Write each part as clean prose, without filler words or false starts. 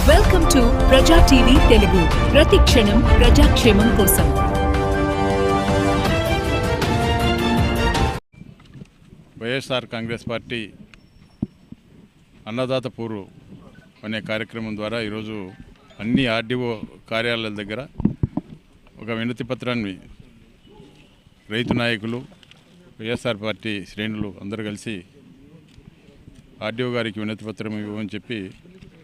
Welcome to ప్రజా TV Telugu. ప్రతి క్షణం ప్రజాక్షేమం కోసం. వైఎస్ఆర్ కాంగ్రెస్ పార్టీ అన్నదాత పూరు అనే కార్యక్రమం ద్వారా ఈరోజు అన్ని ఆర్డీఓ కార్యాలయాల దగ్గర ఒక వినతి పత్రాన్ని రైతు నాయకులు, వైఎస్ఆర్ పార్టీ శ్రేణులు అందరూ కలిసి ఆర్డీఓ గారికి వినతి పత్రం ఇవ్వమని చెప్పి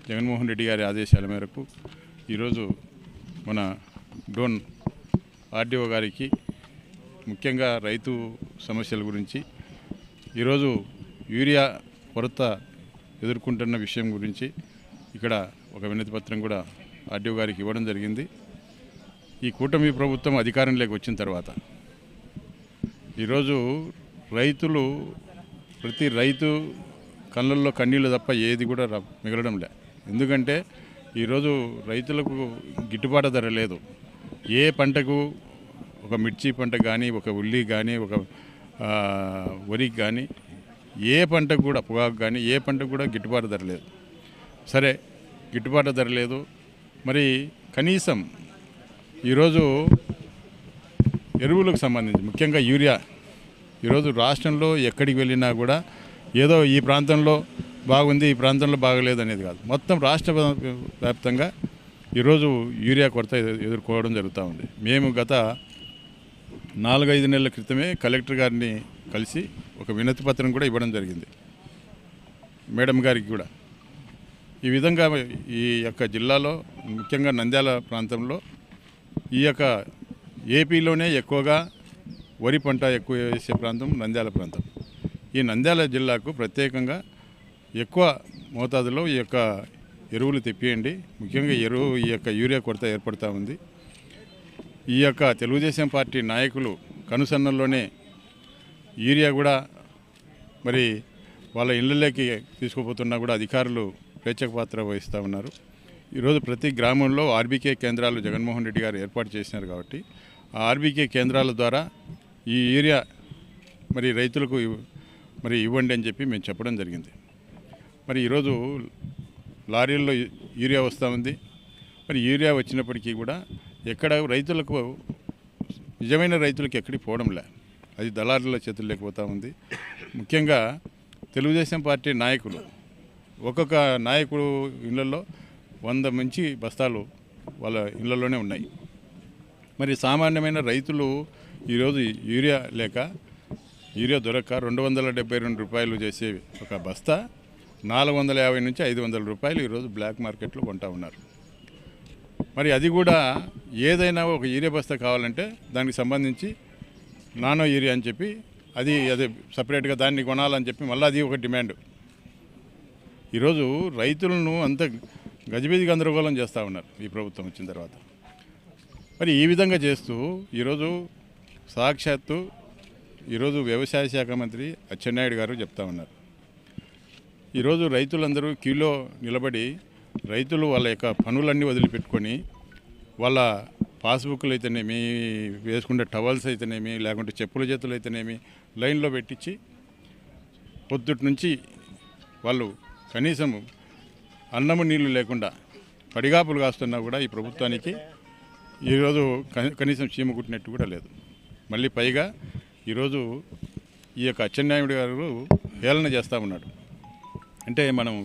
జగన్మోహన్ రెడ్డి గారి ఆదేశాల మేరకు ఈరోజు మన డోన్ ఆర్డీఓ గారికి ముఖ్యంగా రైతు సమస్యల గురించి, ఈరోజు యూరియా కొరత ఎదుర్కొంటున్న విషయం గురించి ఇక్కడ ఒక వినతి పత్రం కూడా ఆర్డీఓ గారికి ఇవ్వడం జరిగింది. ఈ కూటమి ప్రభుత్వం అధికారంలోకి వచ్చిన తర్వాత ఈరోజు రైతులు, ప్రతి రైతు కళ్ళల్లో కన్నీళ్ళు తప్ప ఏది కూడా మిగలడం లే. ఎందుకంటే ఈరోజు రైతులకు గిట్టుబాటు ధర లేదు. ఏ పంటకు, ఒక మిర్చి పంట కానీ, ఒక ఉల్లి కానీ, ఒక వరికి కానీ, ఏ పంటకు కూడా, పొగాకు కానీ ఏ పంటకు కూడా గిట్టుబాటు ధర లేదు. సరే, గిట్టుబాటు ధర లేదు, మరి కనీసం ఈరోజు ఎరువులకు సంబంధించి ముఖ్యంగా యూరియా ఈరోజు రాష్ట్రంలో ఎక్కడికి వెళ్ళినా కూడా ఏదో ఈ ప్రాంతంలో బాగుంది, ఈ ప్రాంతంలో బాగలేదు అనేది కాదు, మొత్తం రాష్ట్ర వ్యాప్తంగా ఈరోజు యూరియా కొరత ఎదుర్కోవడం జరుగుతూ ఉంది. మేము గత 4-5 నెలల క్రితమే కలెక్టర్ గారిని కలిసి ఒక వినతి పత్రం కూడా ఇవ్వడం జరిగింది, మేడం గారికి కూడా. ఈ విధంగా ఈ యొక్క జిల్లాలో ముఖ్యంగా నంద్యాల ప్రాంతంలో, ఈ యొక్క ఏపీలోనే ఎక్కువగా వరి పంట ఎక్కువ వేసే ప్రాంతం నంద్యాల ప్రాంతం. ఈ నంద్యాల జిల్లాకు ప్రత్యేకంగా ఎక్కువ మోతాదులో ఈ యొక్క ఎరువులు తెప్పియండి. ముఖ్యంగా ఈ యొక్క యూరియా కొరత ఏర్పడుతూ ఉంది. ఈ యొక్క తెలుగుదేశం పార్టీ నాయకులు కనుసన్నల్లోనే యూరియా కూడా మరి వాళ్ళ ఇళ్ళలోకి తీసుకుపోతున్నా కూడా అధికారులు ప్రేక్షక పాత్ర వహిస్తూ ఉన్నారు. ఈరోజు ప్రతి గ్రామంలో ఆర్బీకే కేంద్రాలు జగన్మోహన్ రెడ్డి గారు ఏర్పాటు చేసినారు కాబట్టి ఆ ఆర్బీకే కేంద్రాల ద్వారా ఈ యూరియా మరి రైతులకు మరి ఇవ్వండి అని చెప్పి మేము చెప్పడం జరిగింది. మరి ఈరోజు లారీల్లో యూరియా వస్తూ ఉంది. మరి యూరియా వచ్చినప్పటికీ కూడా ఎక్కడ రైతులకు, నిజమైన రైతులకు ఎక్కడికి పోవడంలే, అది దళారుల చేతుల్లోకి పోతూ ఉంది. ముఖ్యంగా తెలుగుదేశం పార్టీ నాయకులు, ఒక్కొక్క నాయకుడు ఇళ్లలో 100 నుంచి బస్తాలు వాళ్ళ ఇళ్లలోనే ఉన్నాయి. మరి సామాన్యమైన రైతులు ఈరోజు యూరియా లేక, యూరియా దొరక్క 272 రూపాయలు చేసే ఒక బస్తా 450 నుంచి 500 రూపాయలు ఈరోజు బ్లాక్ మార్కెట్లో కొంటా ఉన్నారు. మరి అది కూడా ఏదైనా ఒక యూరియా బస్తా కావాలంటే దానికి సంబంధించి నానో యూరియా అని చెప్పి అది సపరేట్గా దాన్ని కొనాలని చెప్పి మళ్ళీ అది ఒక డిమాండ్. ఈరోజు రైతులను అంత గజిబిజి గందరగోళం చేస్తూ ఉన్నారు ఈ ప్రభుత్వం వచ్చిన తర్వాత. మరి ఈ విధంగా చేస్తూ ఈరోజు సాక్షాత్తు ఈరోజు వ్యవసాయ శాఖ మంత్రి అచ్చెన్నాయుడు గారు చెప్తా ఉన్నారు, ఈరోజు రైతులందరూ క్యూలో నిలబడి, రైతులు వాళ్ళ యొక్క పనులన్నీ వదిలిపెట్టుకొని వాళ్ళ పాస్బుక్లు అయితేనేమి, వేసుకుంటే టవల్స్ అయితేనేమి, లేకుంటే చెప్పుల చేతులు అయితేనేమి లైన్లో పెట్టించి పొద్దుటి నుంచి వాళ్ళు కనీసం అన్నము నీళ్లు లేకుండా పడిగాపులు కాస్తున్నా కూడా ఈ ప్రభుత్వానికి ఈరోజు కనీసం చీమ కుట్టినట్టు కూడా లేదు. మళ్ళీ పైగా ఈరోజు ఈ యొక్క అచ్చెన్నాయుడు గారు హేళన చేస్తూ ఉన్నాడు. అంటే మనం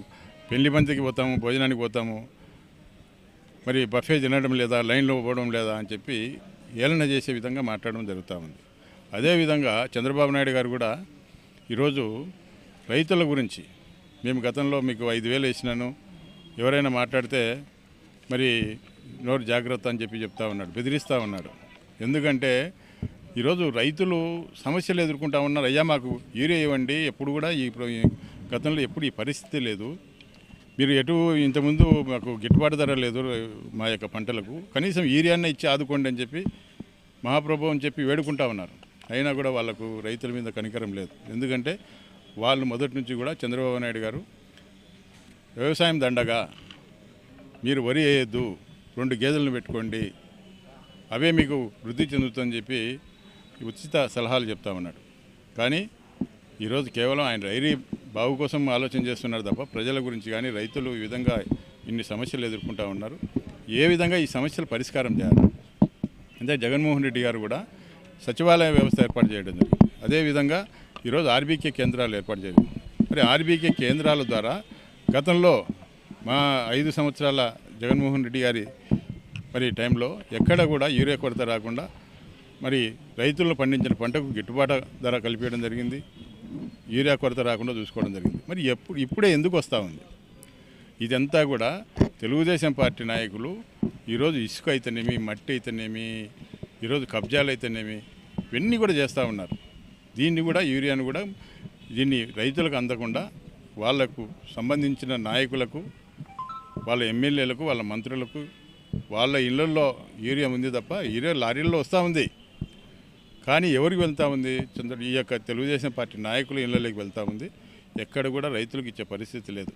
పెళ్లి బంతికి పోతాము, భోజనానికి పోతాము, మరి బఫే తినడం లేదా, లైన్లో పోవడం లేదా అని చెప్పి హేళన చేసే విధంగా మాట్లాడడం జరుగుతూ ఉంది. అదేవిధంగా చంద్రబాబు నాయుడు గారు కూడా ఈరోజు రైతుల గురించి, మేము గతంలో మీకు 5,000 వేసినాను, ఎవరైనా మాట్లాడితే మరి నోరు జాగ్రత్త అని చెప్పి చెప్తా ఉన్నాడు, బెదిరిస్తూ ఉన్నాడు. ఎందుకంటే ఈరోజు రైతులు సమస్యలు ఎదుర్కొంటా ఉన్నారు. అయ్యా మాకు యూరియా ఇవ్వండి, ఎప్పుడు కూడా గతంలో ఎప్పుడు ఈ పరిస్థితి లేదు, మీరు ఇంతకుముందు మాకు గిట్టుబాటు ధర లేదు మా యొక్క పంటలకు, కనీసం యూరియానే ఇచ్చి ఆదుకోండి అని చెప్పి మహాప్రభు అని చెప్పి వేడుకుంటా ఉన్నారు. అయినా కూడా వాళ్ళకు రైతుల మీద కనికరం లేదు. ఎందుకంటే వాళ్ళు మొదటి నుంచి కూడా చంద్రబాబు నాయుడు గారు వ్యవసాయం దండగా, మీరు వరి వేయద్దు, 2 గేదెలను పెట్టుకోండి, అవే మీకు వృద్ధి చెందుతుందని చెప్పి ఉచిత సలహాలు చెప్తా ఉన్నాడు. కానీ ఈరోజు కేవలం ఆయన డైరీ బాగు కోసం ఆలోచన చేస్తున్నారు తప్ప ప్రజల గురించి కానీ, రైతులు ఈ విధంగా ఇన్ని సమస్యలు ఎదుర్కొంటూ ఉన్నారు. ఏ విధంగా ఈ సమస్యలు పరిష్కారం చేయాలి అంటే జగన్మోహన్ రెడ్డి గారు కూడా సచివాలయ వ్యవస్థ ఏర్పాటు చేయడం జరిగింది. అదేవిధంగా ఈరోజు ఆర్బీకే కేంద్రాలు ఏర్పాటు చేయడం. మరి ఆర్బీకే కేంద్రాల ద్వారా గతంలో మా 5 సంవత్సరాల జగన్మోహన్ రెడ్డి గారి మరి టైంలో ఎక్కడ కూడా యూరియా కొరత రాకుండా మరి రైతులు పండించిన పంటకు గిట్టుబాటు ధర కల్పించడం జరిగింది. యూరియా కొరత రాకుండా చూసుకోవడం జరిగింది. మరి ఇప్పుడే ఎందుకు వస్తూ ఉంది? ఇదంతా కూడా తెలుగుదేశం పార్టీ నాయకులు ఈరోజు ఇసుక అయితేనేమి, మట్టి అయితేనేమి, ఈరోజు కబ్జాలు అయితేనేమి ఇవన్నీ కూడా చేస్తూ ఉన్నారు. దీన్ని కూడా యూరియాను కూడా దీన్ని రైతులకు అందకుండా వాళ్లకు సంబంధించిన నాయకులకు, వాళ్ళ ఎమ్మెల్యేలకు, వాళ్ళ మంత్రులకు వాళ్ళ ఇళ్లలో యూరియా ఉంది తప్ప యూరియా లారీల్లో వస్తూ ఉంది. కానీ ఎవరికి వెళ్తూ ఉంది? ఈ యొక్క తెలుగుదేశం పార్టీ నాయకులు ఇళ్లలోకి వెళ్తూ ఉంది. ఎక్కడ కూడా రైతులకు ఇచ్చే పరిస్థితి లేదు.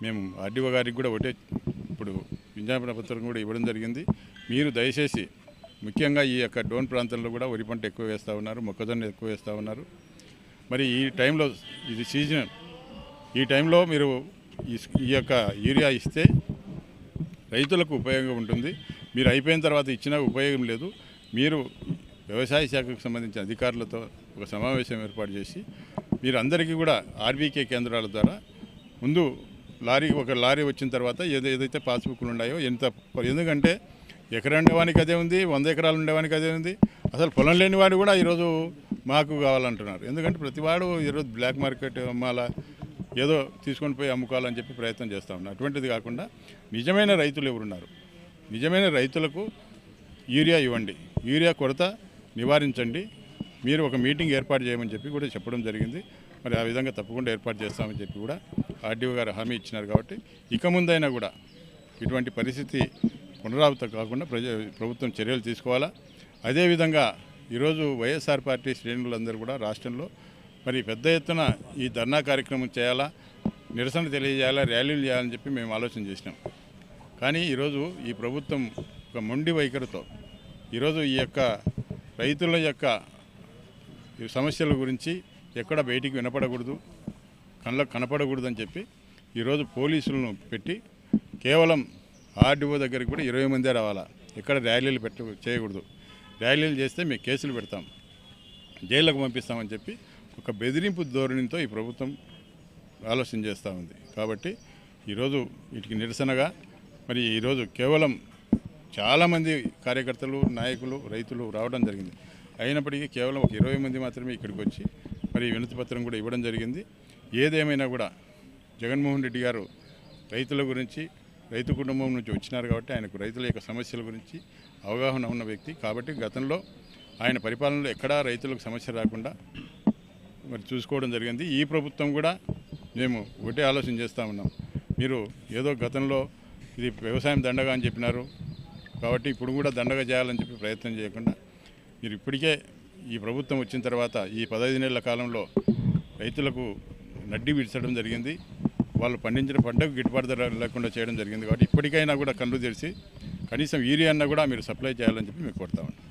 మేము ఆర్డీఓ గారికి కూడా ఒకటే ఇప్పుడు విజ్ఞాపన పత్రం కూడా ఇవ్వడం జరిగింది. మీరు దయచేసి ముఖ్యంగా ఈ యొక్క డోన్ ప్రాంతంలో కూడా వరి పంట ఎక్కువ వేస్తూ ఉన్నారు, మొక్కజొన్న ఎక్కువ వేస్తూ ఉన్నారు. మరి ఈ టైంలో ఇది సీజన్, ఈ టైంలో మీరు ఈ యొక్క యూరియా ఇస్తే రైతులకు ఉపయోగం ఉంటుంది. మీరు అయిపోయిన తర్వాత ఇచ్చినా ఉపయోగం లేదు. మీరు వ్యవసాయ శాఖకు సంబంధించిన అధికారులతో ఒక సమావేశం ఏర్పాటు చేసి మీరు అందరికీ కూడా ఆర్బీకే కేంద్రాల ద్వారా ముందు ఒక లారీ వచ్చిన తర్వాత ఏదైతే పాస్బుక్లు ఉన్నాయో ఎందుకంటే ఎకరా ఉండేవానికి అదే ఉంది, 100 ఎకరాలు ఉండేవానికి అదే ఉంది. అసలు పొలం లేని వాడు కూడా ఈరోజు మాకు కావాలంటున్నారు. ఎందుకంటే ప్రతివాడు ఈరోజు బ్లాక్ మార్కెట్ అమ్మాలా, ఏదో తీసుకొని పోయి అమ్ముకోవాలని చెప్పి ప్రయత్నం చేస్తూ ఉన్నారు. అటువంటిది కాకుండా నిజమైన రైతులు ఎవరున్నారు, నిజమైన రైతులకు యూరియా ఇవ్వండి, యూరియా కొరత నివారించండి, మీరు ఒక మీటింగ్ ఏర్పాటు చేయమని చెప్పి కూడా చెప్పడం జరిగింది. మరి ఆ విధంగా తప్పకుండా ఏర్పాటు చేస్తామని చెప్పి కూడా ఆర్డీఓ గారు హామీ ఇచ్చినారు. కాబట్టి ఇక ముందైనా కూడా ఇటువంటి పరిస్థితి పునరావృతం కాకుండా ప్రభుత్వం చర్యలు తీసుకోవాలా. అదేవిధంగా ఈరోజు వైఎస్ఆర్ పార్టీ శ్రేణులందరూ కూడా రాష్ట్రంలో మరి పెద్ద ఎత్తున ఈ ధర్నా కార్యక్రమం చేయాలా, నిరసన తెలియజేయాలా, ర్యాలీలు చేయాలని చెప్పి మేము ఆలోచన చేసినాం. కానీ ఈరోజు ఈ ప్రభుత్వం ఒక మొండి వైఖరితో ఈరోజు ఈ యొక్క రైతుల యొక్క సమస్యల గురించి ఎక్కడ బయటికి వినపడకూడదు, కళ్ళకు కనపడకూడదు అని చెప్పి ఈరోజు పోలీసులను పెట్టి కేవలం ఆర్డీఓ దగ్గరికి కూడా 20 మందే రావాలా, ఎక్కడ ర్యాలీలు చేయకూడదు, ర్యాలీలు చేస్తే మేము కేసులు పెడతాం, జైళ్ళకు పంపిస్తామని చెప్పి ఒక బెదిరింపు ధోరణితో ఈ ప్రభుత్వం ఆలోచన చేస్తూ ఉంది. కాబట్టి ఈరోజు వీటికి నిరసనగా మరి ఈరోజు కేవలం చాలామంది కార్యకర్తలు, నాయకులు, రైతులు రావడం జరిగింది. అయినప్పటికీ కేవలం ఒక 20 మంది మాత్రమే ఇక్కడికి వచ్చి మరి వినతి పత్రం కూడా ఇవ్వడం జరిగింది. ఏదేమైనా కూడా జగన్మోహన్ రెడ్డి గారు రైతుల గురించి, రైతు కుటుంబం నుంచి వచ్చినారు కాబట్టి ఆయనకు రైతుల యొక్క సమస్యల గురించి అవగాహన ఉన్న వ్యక్తి. కాబట్టి గతంలో ఆయన పరిపాలనలో ఎక్కడా రైతులకు సమస్య రాకుండా మరి చూసుకోవడం జరిగింది. ఈ ప్రభుత్వం కూడా మేము ఒకటే ఆలోచన చేస్తూ ఉన్నాం. మీరు ఏదో గతంలో ఇది వ్యవసాయం దండగా అని చెప్పినారు కాబట్టి ఇప్పుడు కూడా దండగా చేయాలని చెప్పి ప్రయత్నం చేయకుండా మీరు ఇప్పటికే ఈ ప్రభుత్వం వచ్చిన తర్వాత ఈ 15 నెలల కాలంలో రైతులకు నడ్డి విడిచడం జరిగింది. వాళ్ళు పండించిన పంటకు గిట్టుబాటు ధర లేకుండా చేయడం జరిగింది. కాబట్టి ఇప్పటికైనా కూడా కళ్ళు తెరిచి కనీసం యూరియా అన్నా కూడా మీరు సప్లై చేయాలని చెప్పి మేము కోరుతామండి.